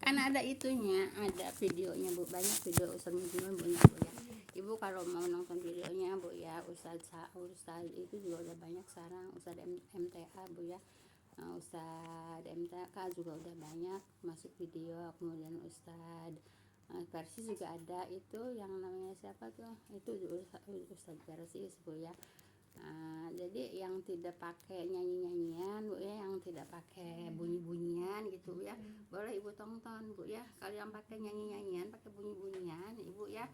Kan ada itunya, ada videonya Bu, banyak video Ustaz Muslimin Bu ya. Ibu kalau mau nonton videonya Bu ya, Ustaz itu juga udah banyak sekarang, Ustaz MTA Bu ya. Ustaz MTK juga udah banyak masuk video, kemudian Ustaz Persis juga ada, itu yang namanya siapa tuh, itu Ustaz Persis Bu ya. Jadi yang tidak pakai nyanyi-nyanyian Bu ya, yang tidak pakai bunyi-bunyian gitu Bu ya, boleh Ibu tonton Bu ya. Kalau yang pakai nyanyi-nyanyian, pakai bunyi-bunyian Ibu ya,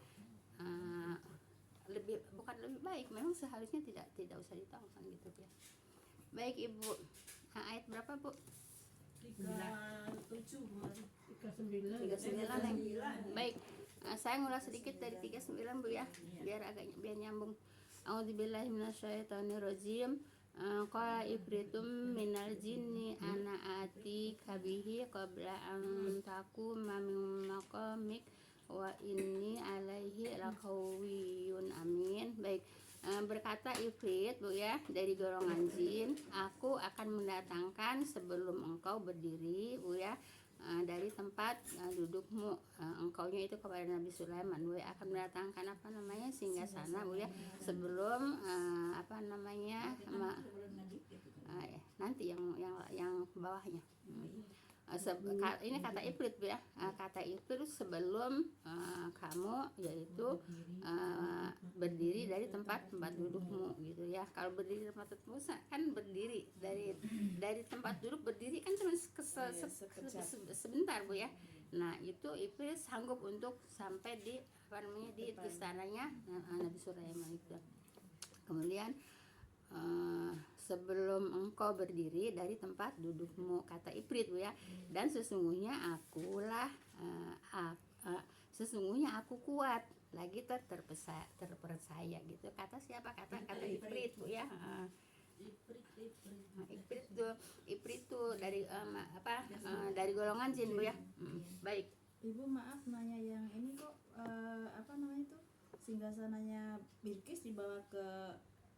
bukan lebih baik, memang seharusnya tidak usah ditonton gitu ya. Baik Ibu, ayat berapa Bu? 39. Baik, saya ngulas sedikit dari 39 Bu ya, biar nyambung. A'udzubillahi minasyaitonirrajim. Qala ifritum minal jinni ana ati kabihi qabla an taquma min maqamik wa inni alaihi laqawiyyun amin. Baik, berkata ifrit Bu ya, dari golongan jin, aku akan mendatangkan sebelum engkau berdiri Bu ya, dari tempat dudukmu, engkaunya itu kepada Nabi Sulaiman Bu ya, akan mendatangkan singgasana Bu ya, sebelum nanti yang bawahnya. Ini kata ifrit Bu ya, kata ifrit sebelum kamu yaitu berdiri dari tempat dudukmu gitu ya. Kalau berdiri di tempat dudukmu kan berdiri dari tempat duduk, berdiri kan cuma sebentar Bu ya. Nah itu ifrit sanggup untuk sampai di istananya Nabi Sulaiman itu. Kemudian sebelum engkau berdiri dari tempat dudukmu, kata ifrit Bu ya, dan sesungguhnya sesungguhnya aku kuat lagi terpercaya gitu. Kata siapa? Kata ifrit Bu ya. Ifrit tuh dari dari golongan jin Bu ya. Baik Ibu, maaf nanya yang ini kok singgasananya Bilqis dibawa ke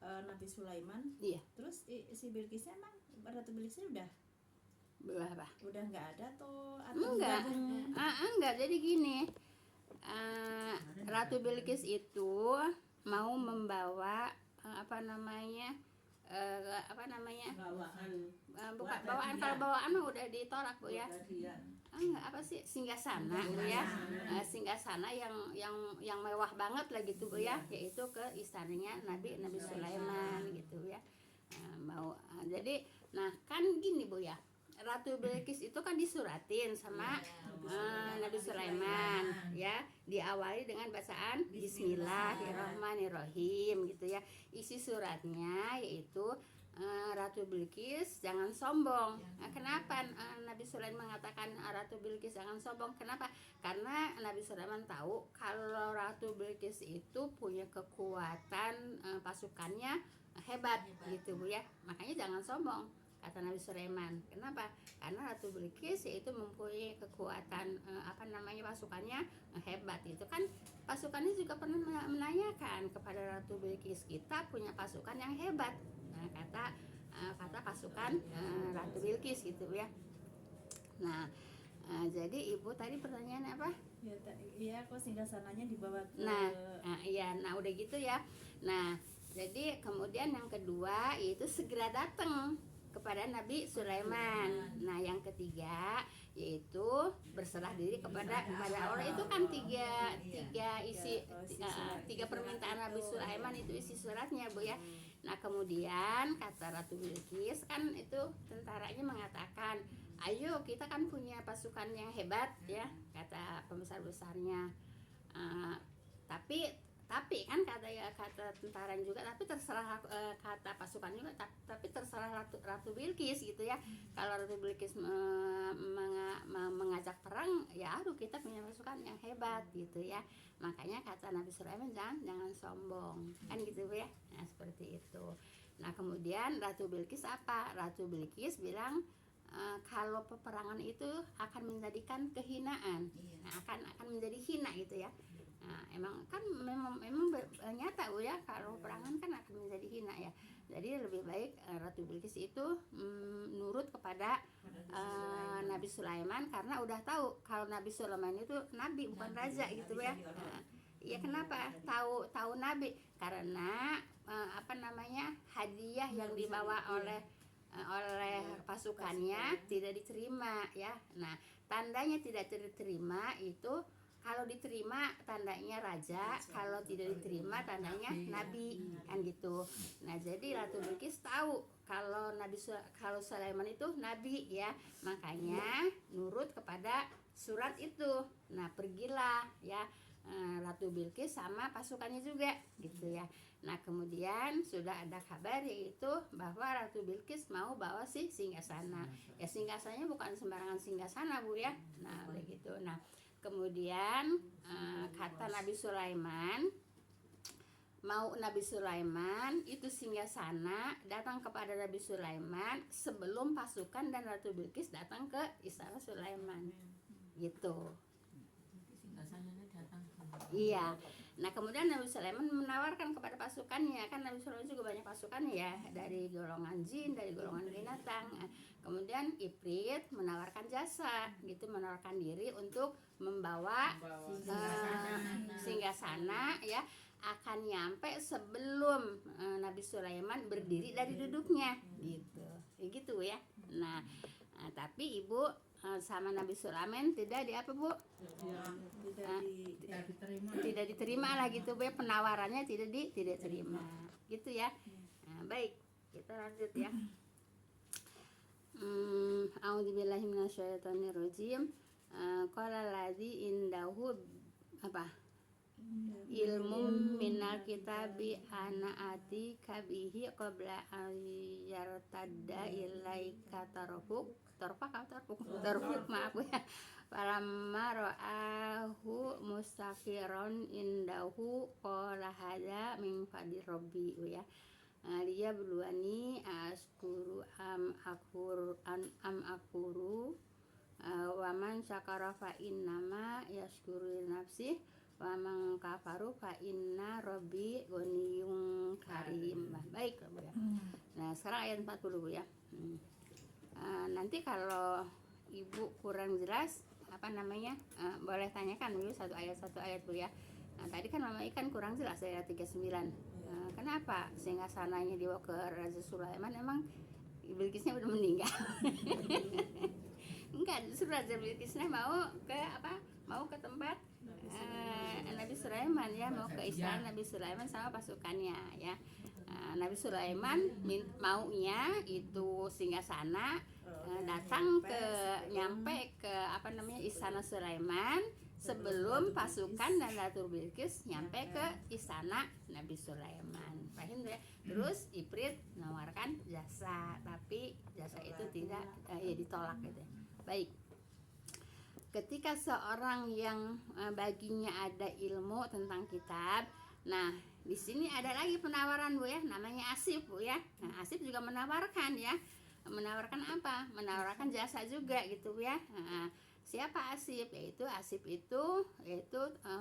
Nabi Sulaiman. Iya. Terus si Bilqisnya emang Ratu Bilqisnya udah nggak ada atau enggak. Jadi gini, Ratu Bilqis itu mau membawa bawaan. Kalau bawaan mah udah ditolak Bu ya. Singgasana Bu ya, singgasana yang mewah banget lah gitu Bu ya, yaitu ke istananya Nabi Sulaiman gitu ya. Jadi kan gini Bu ya, Ratu Bilqis itu kan disuratin sama Nabi Sulaiman ya, diawali dengan bacaan Bismillahirrahmanirrahim gitu ya. Isi suratnya yaitu Ratu Bilqis jangan sombong. Kenapa Nabi Sulaiman mengatakan Ratu Bilqis jangan sombong? Kenapa? Karena Nabi Sulaiman tahu kalau Ratu Bilqis itu punya kekuatan, pasukannya hebat gitu Bu ya. Makanya jangan sombong, kata Nabi Sulaiman. Kenapa? Karena Ratu Bilqis itu mempunyai kekuatan pasukannya hebat. Itu kan pasukannya juga pernah menanyakan kepada Ratu Bilqis, kita punya pasukan yang hebat. Kata pasukan Ratu Bilqis gitu ya. Nah, jadi Ibu tadi pertanyaannya apa? Ya, kok singgasananya dibawa ke Nah udah gitu ya. Nah, jadi kemudian yang kedua yaitu segera datang kepada Nabi Sulaiman. Nah, yang ketiga yaitu berserah diri kepada Allah. Itu kan tiga permintaan Nabi Sulaiman, itu isi suratnya Bu ya. Nah, kemudian kata Ratu Bilqis kan itu tentaranya mengatakan, ayo kita kan punya pasukan yang hebat ya, kata pembesar-besarnya. Tapi kan kata tentara juga, tapi terserah kata pasukan juga, tapi terserah Ratu Bilqis gitu ya. Kalau Ratu Bilqis mengajak perang, ya kita punya pasukan yang hebat gitu ya. Makanya kata Nabi Sulaiman jangan sombong kan gitu ya. Nah seperti itu. Nah kemudian Ratu Bilqis apa? Ratu Bilqis bilang kalau peperangan itu akan menjadikan kehinaan, nah, akan menjadi hina gitu ya. Nah, memang nyata Bu ya, kalau perangan kan akan menjadi hina ya. Jadi lebih baik Ratu Bilqis itu nurut kepada Nabi Sulaiman, karena udah tahu kalau Nabi Sulaiman itu nabi bukan raja gitu ya. Iya, kenapa tahu nabi? Karena hadiah yang dibawa oleh pasukannya tidak diterima ya. Nah, tandanya tidak diterima itu kalau diterima tandanya raja, kalau tidak diterima tandanya nabi, kan gitu. Nah, jadi Ratu Bilqis tahu kalau Sulaiman itu nabi ya, makanya nurut kepada surat itu. Nah, pergilah ya Ratu Bilqis sama pasukannya juga gitu ya. Nah, kemudian sudah ada kabar yaitu bahwa Ratu Bilqis mau bawa si singgasana. Ya, singgasananya bukan sembarangan singgasana Bu ya. Nah, begitu. Nah, kemudian kata Nabi Sulaiman, mau Nabi Sulaiman itu singgasana datang kepada Nabi Sulaiman sebelum pasukan dan Ratu Bilqis datang ke istana Sulaiman gitu. Iya. Nah, kemudian Nabi Sulaiman menawarkan kepada pasukannya, kan Nabi Sulaiman juga banyak pasukannya ya, dari golongan jin, dari golongan binatang. Nah, kemudian Ifrit menawarkan jasa, gitu, menawarkan diri untuk membawa singgasana ya, akan nyampe sebelum Nabi Sulaiman berdiri dari duduknya, gitu, gitu ya. Nah, tapi Ibu sama Nabi Sulaiman tidak di apa Bu? Tidak diterima lah gitu Bu, penawarannya tidak diterima gitu ya. Nah, baik, kita lanjut ya. A'udzubillahi minasyaitonirrajim. Qala ladzi indahu ilmum minal kitabi ana ati kabihi qabla yartadda ilaika tarfuk maaf ya. Falamma ra'ahu mustaqiron indahu qala hadza min fadli rabbi ya. Dia bluani askuru akuru wa man syakara fa innama yashkuru nafsi wa man kafaru fa inna rabbi ghaniyyun karim. Baik Bu ya. Nah, sekarang ayat 40 Bu ya. Nanti kalau Ibu kurang jelas boleh tanyakan dulu satu ayat Bu ya. Nah, tadi kan Mama Ikan kurang jelas ayat 39. Kenapa singgasananya dibawa ke Raja Sulaiman? Emang Bilqisnya udah meninggal? Enggak, justru Raja Bilqisnya mau ke tempat Nabi Sulaiman ya, mau ke istana Nabi Sulaiman sama pasukannya ya. Nabi Sulaiman maunya itu singgasana nyampe ke istana Sulaiman sebelum pasukan dan Ratu Bilqis nyampe ke istana Nabi Sulaiman. Paham ya? Terus Ifrit menawarkan jasa, tapi jasa itu tidak ditolak gitu ya. Baik. Ketika seorang yang baginya ada ilmu tentang kitab, nah di sini ada lagi penawaran Bu ya, namanya Asif Bu ya. Nah, Asif juga menawarkan ya, menawarkan apa? Menawarkan jasa juga gitu ya. Siapa Asif? Asif itu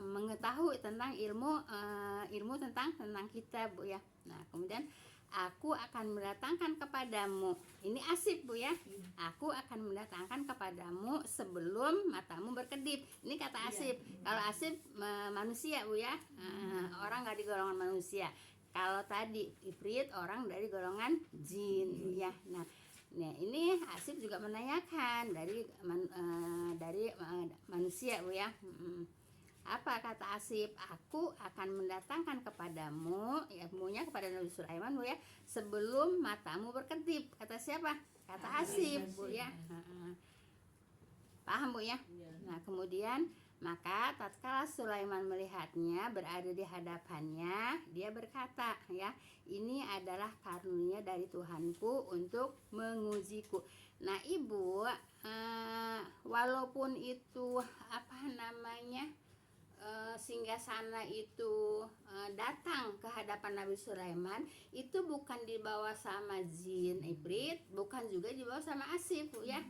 mengetahui tentang ilmu tentang kitab Bu ya. Nah, kemudian aku akan mendatangkan kepadamu, ini Asif Bu ya, aku akan mendatangkan kepadamu sebelum matamu berkedip. Ini kata Asif. Kalau Asif manusia Bu ya, orang dari golongan manusia. Kalau tadi Ifrit orang dari golongan jin ya. Nah, ini Asif juga menanyakan dari manusia Bu ya. Apa kata Asif? Aku akan mendatangkan kepadamu, ilmunya kepada Nabi Sulaiman Bu ya, sebelum matamu berkedip. Kata siapa? Kata Asif Bu ya. Paham Bu ya? Nah, kemudian maka tatkala Sulaiman melihatnya berada di hadapannya, dia berkata ya, ini adalah karunia dari Tuhanku untuk mengujiku. Nah Ibu, walaupun itu singgasana itu datang ke hadapan Nabi Sulaiman, itu bukan dibawa sama jin Ifrit, bukan juga dibawa sama Asif Bu ya.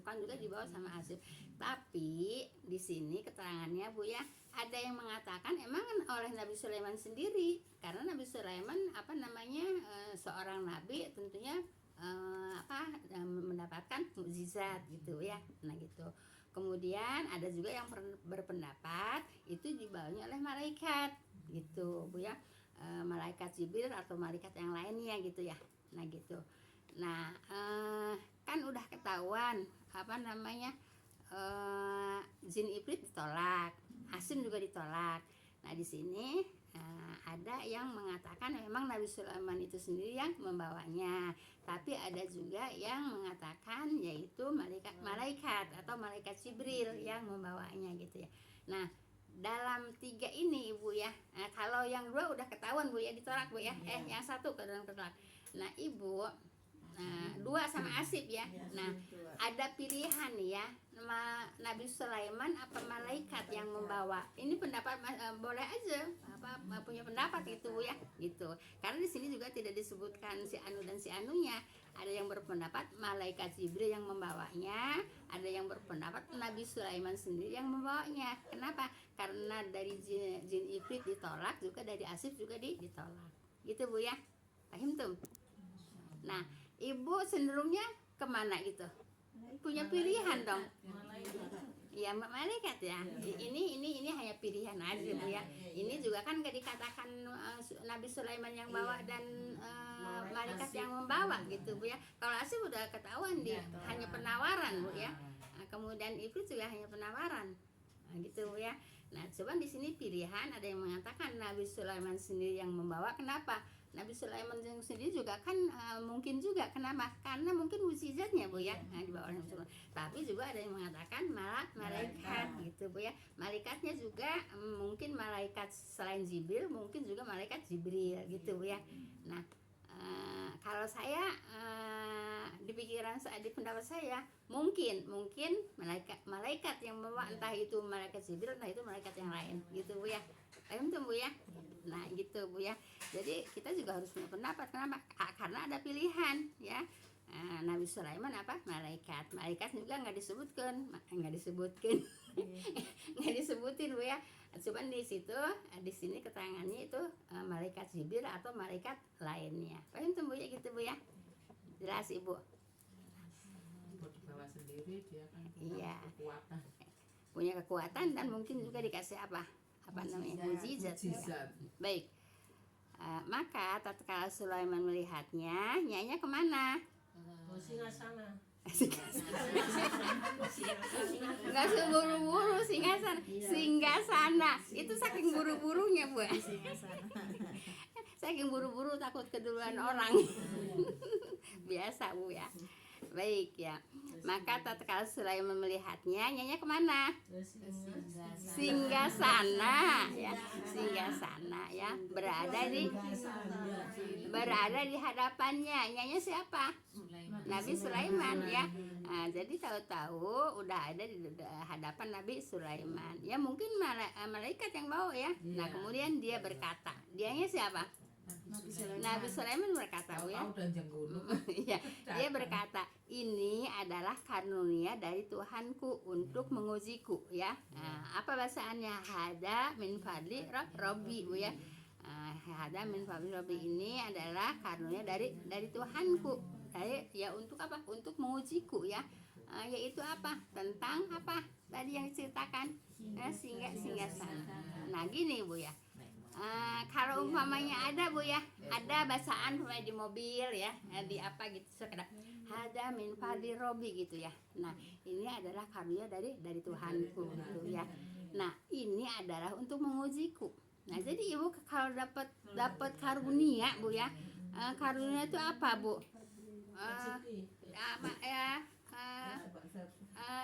bukan juga dibawa sama Asif. Tapi di sini keterangannya Bu ya, ada yang mengatakan emang oleh Nabi Sulaiman sendiri, karena Nabi Sulaiman seorang nabi tentunya mendapatkan mukjizat gitu ya. Nah gitu. Kemudian ada juga yang berpendapat itu dibawanya oleh malaikat gitu Bu ya, malaikat Jibril atau malaikat yang lainnya gitu ya. Nah gitu. Nah kan udah ketahuan jin Ifrit ditolak, Asim juga ditolak. Nah di sini ada yang mengatakan memang Nabi Sulaiman itu sendiri yang membawanya, tapi ada juga yang mengatakan yaitu malaikat atau malaikat Jibril yang membawanya gitu ya. Nah dalam 3 ini Ibu ya, kalau yang 2 udah ketahuan Bu ya ditolak Bu ya, yang 1 ketolak. Nah Ibu 2 sama Asif ya. Nah ada pilihan ya, Nabi Sulaiman apa malaikat yang membawa. Ini pendapat boleh aja punya pendapat gitu Bu ya gitu. Karena di sini juga tidak disebutkan si anu dan si anunya. Ada yang berpendapat malaikat Jibril yang membawanya, ada yang berpendapat Nabi Sulaiman sendiri yang membawanya. Kenapa? Karena dari jin Ifrit ditolak, juga dari Asif juga ditolak. Gitu Bu ya. Paham tuh? Nah, Ibu cenderungnya kemana gitu? Punya pilihan dong. Ya malaikat ya. Ini hanya pilihan aja Bu ya. Ini juga kan gak dikatakan Nabi Sulaiman yang bawa dan malaikat yang membawa gitu Bu ya. Kalau Asif udah ketahuan dia hanya penawaran Bu ya. Nah, kemudian Ifrit juga hanya penawaran. Nah, gitu Bu ya. Nah, coba di sini pilihan, ada yang mengatakan Nabi Sulaiman sendiri yang membawa. Kenapa? Nabi Sulaiman sendiri juga kan mungkin juga, kenapa? Karena mungkin mukjizatnya Bu ya, di bawah Nabi Sulaiman. Tapi juga ada yang mengatakan malaikat gitu Bu ya. Malaikatnya juga mungkin malaikat selain Jibril, mungkin juga malaikat Jibril gitu Bu ya. Nah, kalau saya di pikiran saya, di pendapat saya mungkin malaikat yang membawa, entah itu malaikat Jibril, entah itu malaikat yang lain gitu Bu ya. Paham tuh Bu ya. Nah gitu Bu ya. Jadi kita juga harus punya pendapat. Kenapa? Karena ada pilihan ya. Nabi Sulaiman apa? Malaikat juga nggak disebutin Bu ya. Cuman di sini keterangannya itu malaikat Jibril atau malaikat lainnya. Paham tuh Bu ya gitu Bu ya. Jelas Ibu. Dibawa sendiri dia kan. Iya. Kekuatan. Punya kekuatan dan mungkin juga dikasih apa namanya, mukjizat. Baik. Maka tatkala Sulaiman melihatnya, nyanya kemana? Singasana. Nggak seburu-buru Singgasana. Itu saking buru-burunya Bu. Saking buru-buru takut keduluan orang. Biasa Bu ya. Baik ya. Maka tatkala Sulaiman melihatnya, nyanya kemana? Singgasana ya. Singgasana ya. Berada di hadapannya. Nyanya siapa? Nabi Sulaiman ya. Nah, jadi tahu-tahu udah ada di hadapan Nabi Sulaiman. Ya mungkin malaikat yang bawa ya. Nah, kemudian dia berkata, dianya siapa? Nabi Sulaiman berkata ya. Ya, dia berkata, ini adalah karunia dari Tuhanku untuk mengujiku ya. Apa bahasannya? Hada min fadli Rabbi Bu ya. Hada min fadli Rabbi ini adalah karunia dari Tuhanku. Ya untuk apa? Untuk mengujiku ya. Yaitu apa? Tentang apa? Tadi yang diceritakan Singgasana. Nah, gini Bu ya. Kalau umpamanya ada Bu ya, ada bacaan di mobil ya, di apa gitu sekedar hada min fadli Rabbi gitu ya. Nah, ini adalah karunia dari Tuhanku gitu ya. Nah, ini adalah untuk mengujiku. Nah, jadi Ibu kalau dapat karunia Bu ya. Karunia itu apa Bu?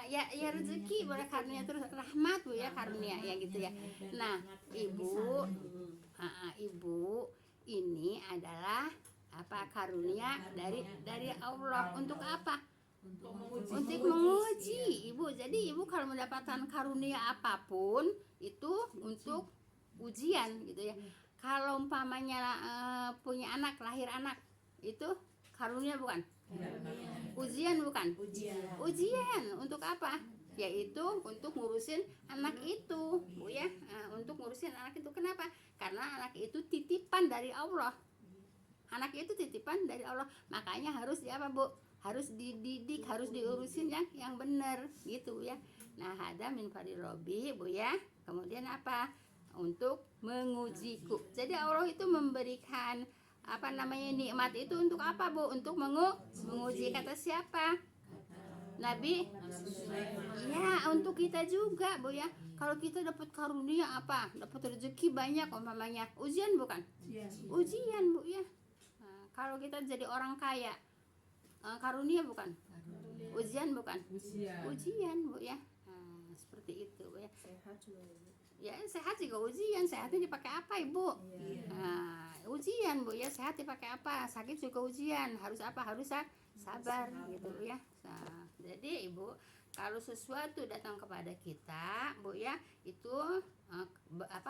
Ya rezeki, boleh karunia terus rahmat Bu ya, karunia ya gitu ya. Nah Ibu ini adalah apa, karunia dari Allah untuk apa? Untuk menguji Ibu. Jadi Ibu kalau mendapatkan karunia apapun itu untuk ujian gitu ya. Kalau umpamanya punya anak, lahir anak, itu karunia bukan? Ujian bukan? Ujian. Ujian untuk apa? Yaitu untuk ngurusin anak itu, Bu ya. Untuk ngurusin anak itu. Kenapa? Karena anak itu titipan dari Allah. Anak itu titipan dari Allah. Makanya harus apa, Bu? Harus dididik, harus diurusin yang benar gitu ya. Nah, ada min fadli Robbi, Bu ya. Kemudian apa? Untuk mengujiku. Jadi Allah itu memberikan nikmat itu untuk apa, Bu? Untuk menguji. Kata siapa? Nabi. Ya, untuk kita juga, Bu ya. Kalau kita dapat karunia apa? Dapat rezeki banyak umpamanya. Ujian bukan? Ujian, Bu ya. Nah, kalau kita jadi orang kaya, karunia bukan? Ujian bukan? Ujian, Bu ya. Nah, seperti itu, Bu ya. Sehat juga, Bu. Ya, sehat juga ujian. Sehatnya dipakai apa, Ibu? Nah, ujian, Bu ya. Sehat dipakai apa? Sakit juga ujian. Harus apa? Harus sabar gitu ya. Nah, jadi Ibu, kalau sesuatu datang kepada kita, Bu ya, itu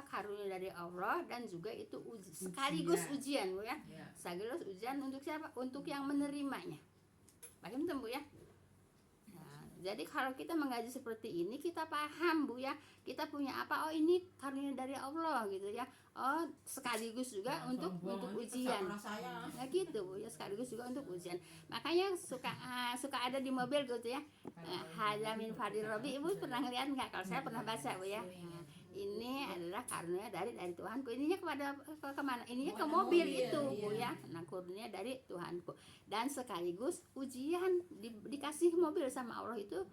karunia dari Allah dan juga itu sekaligus ujian, Bu ya. Sekaligus ujian untuk siapa? Untuk yang menerimanya. Paham tuh, Bu ya? Nah, jadi kalau kita mengaji seperti ini, kita paham, Bu ya, kita punya apa? Oh, ini karunia dari Allah gitu ya. Oh, sekaligus juga untuk ujian. Nah, gitu, Bu ya, sekaligus juga untuk ujian. Makanya suka ada di mobil gitu ya. Hadza min fadli Robbi. Ibu pernah ngeliat nggak? Kalau saya pernah baca, Bu ya. Nah, ini adalah karunia dari Tuhanku. Ininya kemana? Ininya ke mobil itu, Bu ya. Nah, karunia dari Tuhanku. Dan sekaligus ujian dikasih mobil sama Allah itu,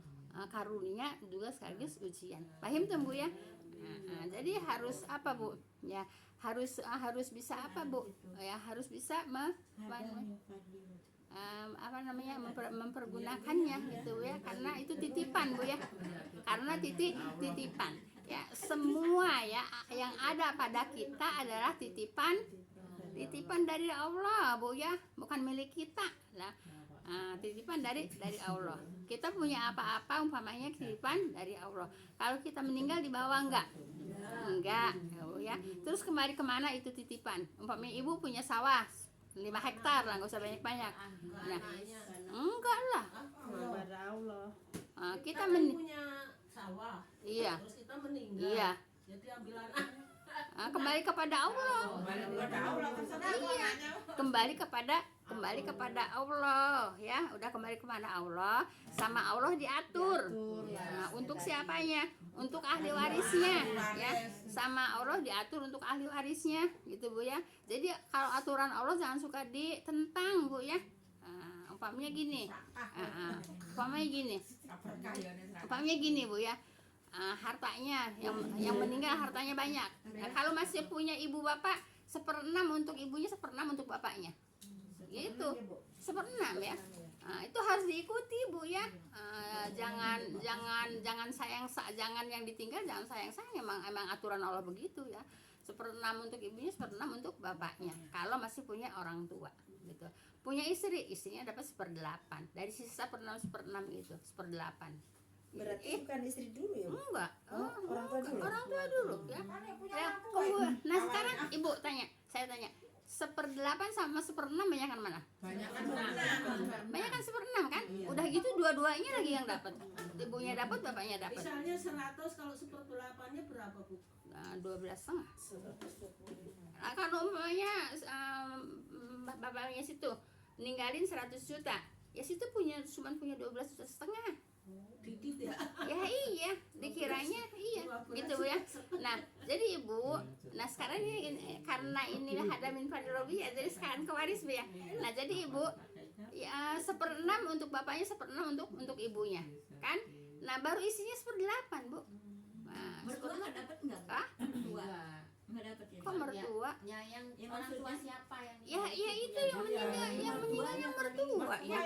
karunia juga sekaligus ujian. Paham tuh, Bu ya? Nah, jadi harus apa, Bu? Ya, harus bisa apa, Bu? Ya, harus bisa mempergunakannya gitu ya, karena itu titipan, Bu ya. Karena titipan. Ya, semua ya yang ada pada kita adalah titipan dari Allah, Bu ya, bukan milik kita. Nah, titipan dari Allah. Kita punya apa-apa umpamanya titipan dari Allah. Kalau kita meninggal dibawa enggak, ya. Terus kembali kemana itu titipan? Umpamanya Ibu punya sawah 5 hektar lah, nggak usah banyak-banyak. Nah, enggak lah. Kepada Allah. Kita punya sawah. Iya. Terus kita meninggal. Iya. Jadi ambilan Kembali kepada Allah. Iya. Kembali kepada Allah ya. Udah kembali kepada Allah, sama Allah diatur. Nah, untuk siapanya? Untuk ahli warisnya ya. Sama Allah diatur untuk ahli warisnya gitu, Bu ya. Jadi kalau aturan Allah jangan suka ditentang, Bu ya. Umpamanya gini. Umpamanya gini, Bu ya. Hartanya yang meninggal hartanya banyak. Nah, kalau masih punya ibu bapak 1/6 untuk ibunya, 1/6 untuk bapaknya. Gitu. 1/6 ya. Itu harus diikuti, Bu ya. Jangan jangan yang ditinggal jangan sayang. Emang aturan Allah begitu ya. 1/6 untuk ibunya, 1/6 untuk bapaknya. Kalau masih punya orang tua gitu. Punya istrinya dapat 1/8. Dari sisa 1/6 itu 1/8. Berarti bukan istri dulu ya, Bu? Enggak. Orang tua dulu. Orang tua dulu ya. Nah, sekarang Ibu saya tanya, 1/8 sama 1/6 banyakan mana? Banyakan 1/6 kan? Udah gitu dua-duanya lagi yang dapat. Ibunya dapat, bapaknya dapat. misalnya 100, kalau 1/8-nya berapa, Bu? 12,5. Nah, kalau umpamanya bapaknya situ ninggalin 100 juta, ya situ cuma punya 12,5 juta. Dikit ya. Ya iya, dikiranya iya gitu, Bu ya. Nah, jadi Ibu, nah sekarang ini karena ini ada min fadli Robbi ya, jadi sekarang kewaris, Bu ya. Nah, jadi Ibu ya 1/6 untuk bapaknya, 1/6 untuk ibunya, kan? Nah, baru isinya 1/8, Bu. Nah, Mertua nggak dapat nggak? Hah? Mertua nggak dapat ya? Kok mertua? Ya yang orang tua siapa yang? Ya itu yang meninggal yang mertua ya.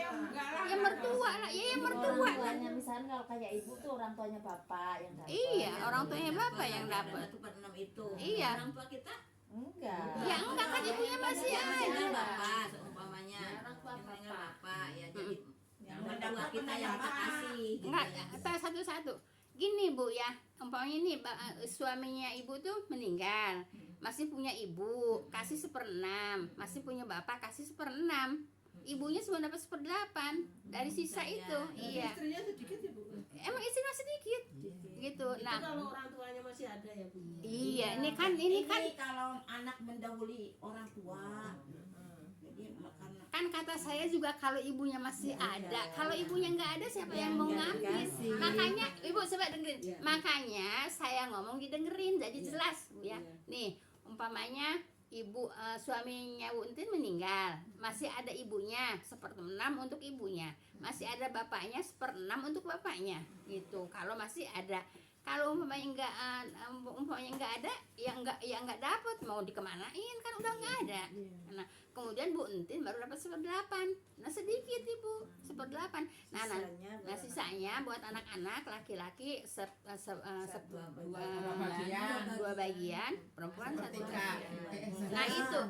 Yang mertua lah, ya yang mertua. Orang tuanya misalnya kalau kayak ibu tuh orang tuanya bapak yang dapat. Iya, orang tuanya bapak yang dapat. 1/6 itu. Iya. Orang tua kita? Enggak. Ya enggak, kan ibunya masih Yang ada. bapak, seumpamanya. Orang tua Yang meninggal bapak. bapak, ya jadi yang mertua kita yang kita kasih. gitu Enggak, ya. satu-satu. Gini, Bu ya, umpamanya ini suaminya Ibu tuh meninggal, masih punya ibu, kasih 1/6, masih punya bapak, kasih 1/6. ibunya cuma dapat 1/8 dari sisa itu. Iya. Istrinya sedikit ya Bu. Emang istrinya sedikit gitu. Itu Nah, kalau orang tuanya masih ada ya Bu. iya, ini kan kalau anak mendahului orang tua. Jadi karena kan kata saya juga kalau ibunya masih ada, kalau ibunya nggak ada siapa yang mau ngambil? Makanya ibu coba dengerin. Makanya saya ngomong didengerin jadi jelas Bu ya. Nih umpamanya ibu suaminya Bu Entin meninggal, masih ada ibunya 1/6 untuk ibunya, masih ada bapaknya 1/6 untuk bapaknya gitu. Kalau masih ada, kalau umpamanya nggak ada, ya nggak dapat, mau dikemanain kan udah nggak ada. Nah kemudian Bu Entin baru dapat 1/8, nah sedikit ibu 1/8. Nah sisanya buat anak-anak laki-laki dua bagian, perempuan 1 bagian. Nah itu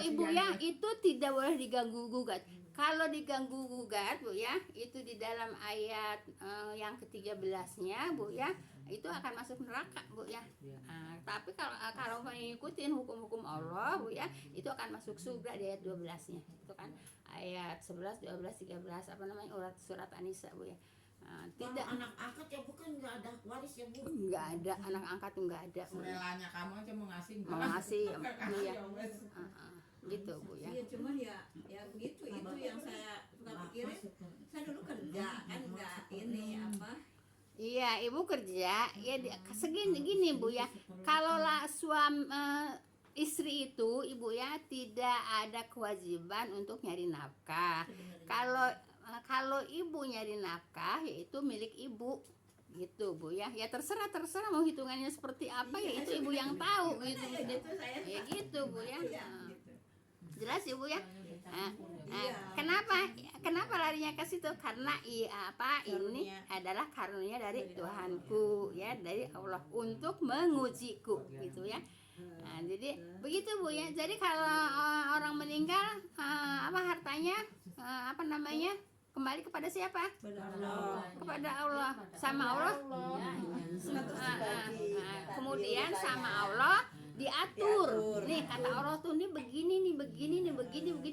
ibu ya, itu tidak boleh diganggu gugat. Kalau diganggu gugat Bu ya, itu di dalam ayat yang ke-13-nya Bu ya, itu akan masuk neraka Bu ya. Tapi kalau mengikutin hukum-hukum Allah Bu ya, itu akan masuk surga di ayat 12-nya. Itu kan ayat 11, 12, 13 apa namanya surat An-Nisa Bu ya. Tidak, anak angkat ya bukan nggak ada waris ya Bu. nggak ada anak angkat, nggak ada Bu. Selelanya kamu aja mau ngasih Mau ngasih iya. Gitu Bu ya. Iya, cuman ya begitu, itu yang saya suka pikirin. Saya dulu kerja kan nggak ini apa. Iya, ibu kerja ya segini Bu ya. Kalaulah istri itu ibu ya tidak ada kewajiban untuk nyari nafkah. Kalau ibu nyari nafkah yaitu milik ibu gitu Bu ya. Ya terserah mau hitungannya seperti apa ya itu ibu yang tahu gitu. Ya gitu Bu ya. Jelas Ibu ya. Kenapa larinya ke situ? Karena ini adalah karunia dari Tuhanku ya, dari Allah untuk mengujiku gitu ya. Nah, jadi begitu Bu ya. Jadi kalau orang meninggal hartanya kembali kepada siapa? Kepada Allah. Sama Allah. Kemudian sama Allah diatur. Nih kata Allah tuh nih begini,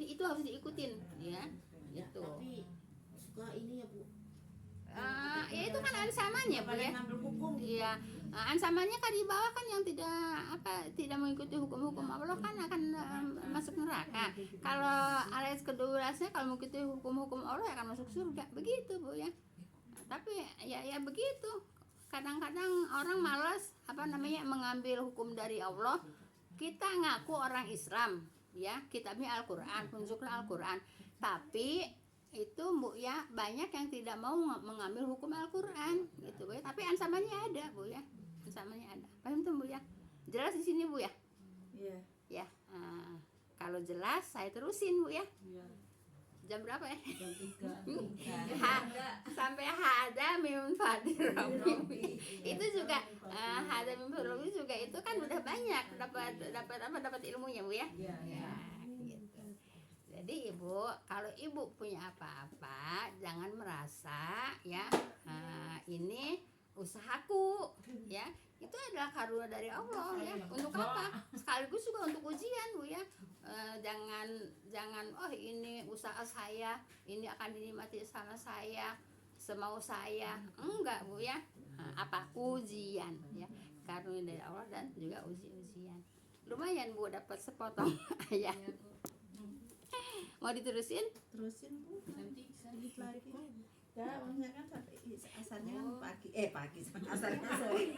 itu harus diikutin ya. Gitu. Tapi suka ini ya Bu. Ya itu kan ancamannya Bu ya. Iya. Ancamannya kan di bawah kan yang tidak mengikuti hukum-hukum Allah kan akan masuk neraka. Kalau ayat ke-12-nya kalau mengikuti hukum-hukum Allah akan masuk surga. Begitu Bu ya. Tapi ya begitu. Kadang-kadang orang malas mengambil hukum dari Allah. Kita ngaku orang Islam ya, kitabnya Al-Qur'an, tunjuklah Al-Qur'an. Tapi itu Bu ya, banyak yang tidak mau mengambil hukum Al-Qur'an gitu Bu ya. Tapi ancamannya ada Bu ya. Ancamannya ada. Paham tuh Bu ya? Jelas di sini Bu ya? Iya. Ya. Kalau jelas saya terusin Bu ya. Iya. Jam berapa ya? Jam 3. Sampai hada mim fadir rabbi. Itu juga hada mim fadir rabbi juga itu kan udah banyak dapat ilmunya Bu ya. Iya. Gitu. Jadi Ibu, kalau Ibu punya apa-apa jangan merasa ya ini usahaku ya. Itu adalah karunia dari Allah ya. Untuk apa? Sekaligus juga untuk ujian Bu ya. Jangan ini usaha saya, ini akan dinikmati sama saya, semau saya. Enggak Bu ya. Ujian ya. Karunia dari Allah dan juga ujian. Lumayan Bu dapat sepotong ayat. Mau diterusin? Terusin Bu. Nanti Sedikit lagi. Ya, maksudnya kan asalnya kan pagi, asalnya sore.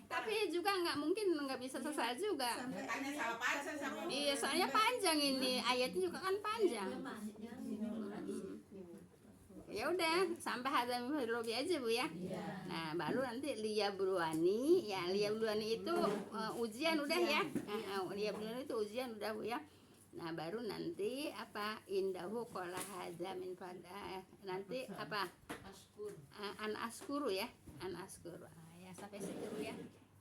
Tapi juga nggak bisa selesai juga. tanya sama pacar sama Iya, soalnya panjang ini ayatnya juga kan panjang. Ya udah, sampai hadam filobi aja Bu ya. Nah, baru nanti liyabluwani. Ya, liyabluwani itu ujian udah ya. Liyabluwani itu ujian udah Bu ya. Nah, baru nanti indahu qala hadza min fada. Nanti an askuru ya. An askuru. Ya sampai situ ya.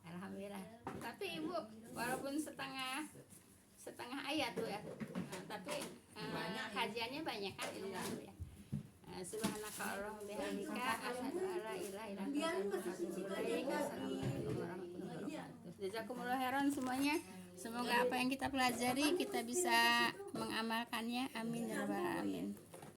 Alhamdulillah. Tapi Ibu walaupun setengah ayat tuh ya. Tapi kajiannya banyak kan ilmu ya. Subhanaka Allahumma bihamdika asyhadu an la ilaha illa anta astaghfiruka wa atubu ilaik. Assalamualaikum warahmatullahi wabarakatuh. Jazakumullah khairan semuanya. Semoga apa yang kita pelajari kita bisa mengamalkannya. Amin ya rabbal alamin.